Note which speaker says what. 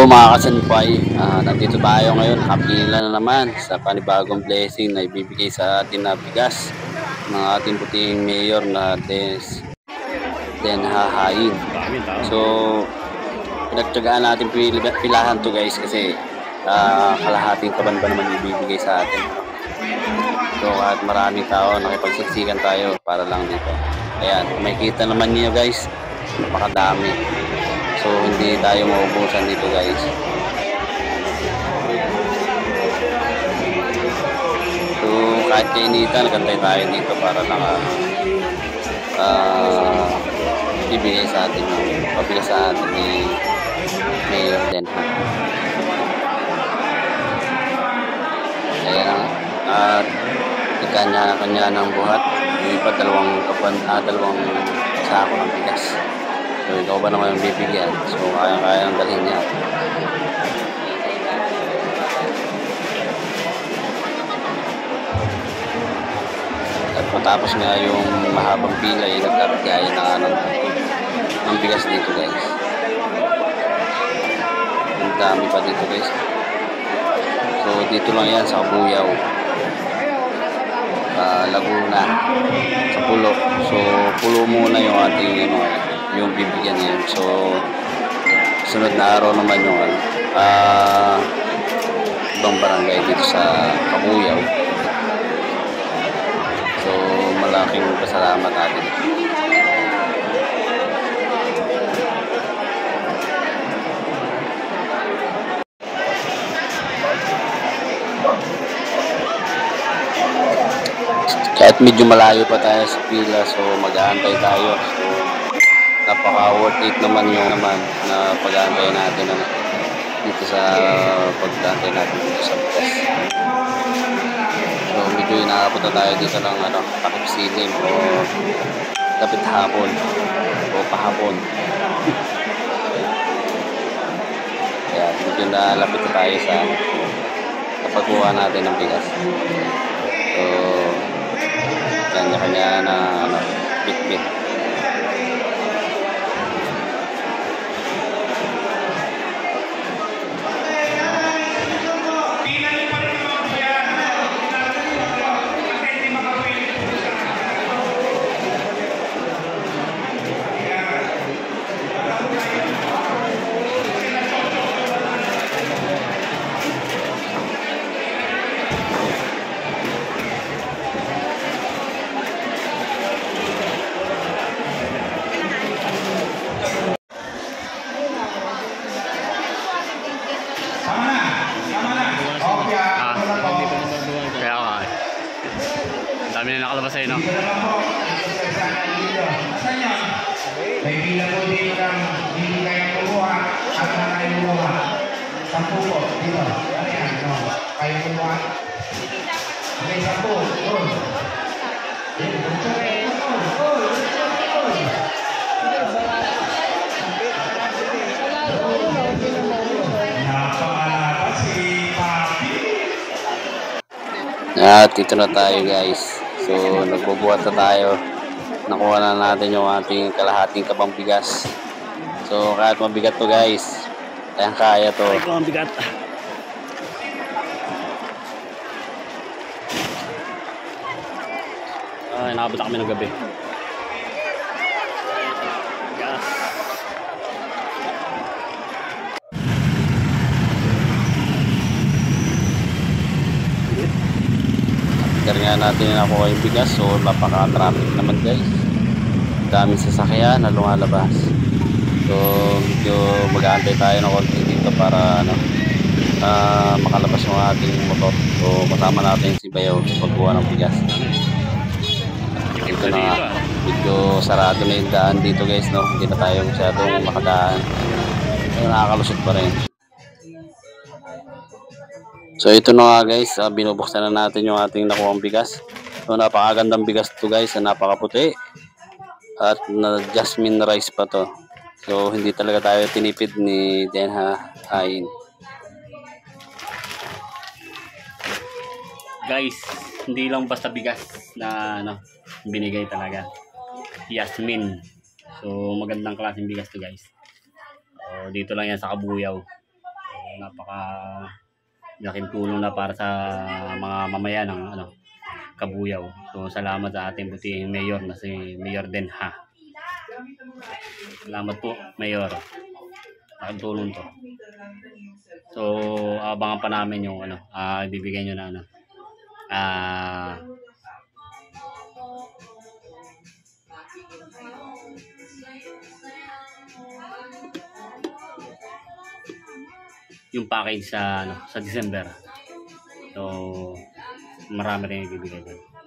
Speaker 1: mga kasanpay, nandito tayo ngayon, kapila na naman sa panibagong blessing na ibibigay sa atin na bigas ng ating puting mayor na Den Hahain. So, pinagtyagaan natin pilahan to guys kasi kalahating kaban ba naman ibibigay sa atin. So, kahit maraming tao, nakipagsiksikan tayo para lang dito. Ayan, may kita naman niyo guys, napakadami. So, hindi tayo maubusan dito guys. So, kahit kainitan, nagantay tayo dito para lang ibigay sa atin yung pabigas sa atin ni Mayor Den Hahain. Ayan at kanya ng buhat. Yung iba dalawang sako ng bigas. So, ikaw ba naman yung bibigyan? So, kaya ng dalhin niya. At matapos nga yung mahabang pila, nagkabigay ng bigas dito guys. Ang dami pa dito guys. So, dito lang yan sa Kabuyaw, Laguna, sa Pulo. So, Pulo muna yung ating yung bibigyan ngayon. So, sunod na araw naman yung ibang barangay dito sa Kabuyaw. So, malaking pasalamat natin. Kahit medyo malayo pa tayo sa pila, so mag-aantay tayo. So, napaka worth it naman yung na pag-aantay natin dito sa pag-aantay natin dito sa bigas. So, medyo inaabot na tayo dito ng takip silim o lapit hapon o pahapon. Kaya medyo nalapit na tayo sa kapagkuha natin ng bigas. So, kanya-kanya na bit-bit.
Speaker 2: Dami na nakalabas sa'yo, no?
Speaker 3: May pila po dito ng hindi kayang kumuha at na kayang kumuha. 10 po dito. Ano yan? No? Kayang kumuha? Okay, 10. Doon. Napakalakas si Papi.
Speaker 1: At dito na tayo guys. So, nagbubuhat na tayo. Nakuha na natin yung ating kalahating kabang bigas. So, kahit mabigat to guys, kaya to.
Speaker 2: Ay, ang bigat. Ay, nakabot na kami ng gabi. Gas.
Speaker 1: Nga natin na nakuha yung bigas. So, napaka-traffic naman guys. Daming sasakyan na lumalabas. So, medyo mag-aantay tayo ng konti dito para makalabas yung ating motor. So, kasama natin si Bayaw sa pagkuha ng bigas. Ito na nga, medyo sarado na yung daan dito guys, no? Hindi na tayo masyadong makadaan. Pero nakakalusot pa rin. So, ito na nga guys, binubuksan na natin yung ating nakuhang bigas. So, napakagandang bigas to guys, napakaputi. At na jasmine rice pa to. So, hindi talaga tayo tinipid ni Den Hahain.
Speaker 2: Guys, hindi lang basta bigas na binigay talaga. Yasmin. So, magandang klaseng bigas to guys. Dito lang yan sa Kabuyaw. napaka laking tulong na para sa mga mamayan ng Kabuyaw. So salamat sa ating butihing mayor na si Mayor Denha. Salamat po, Mayor. Laking tulong to. So abangan pa namin yung ibibigay nyo na yung package sa December. So marami rin ibibigay doon.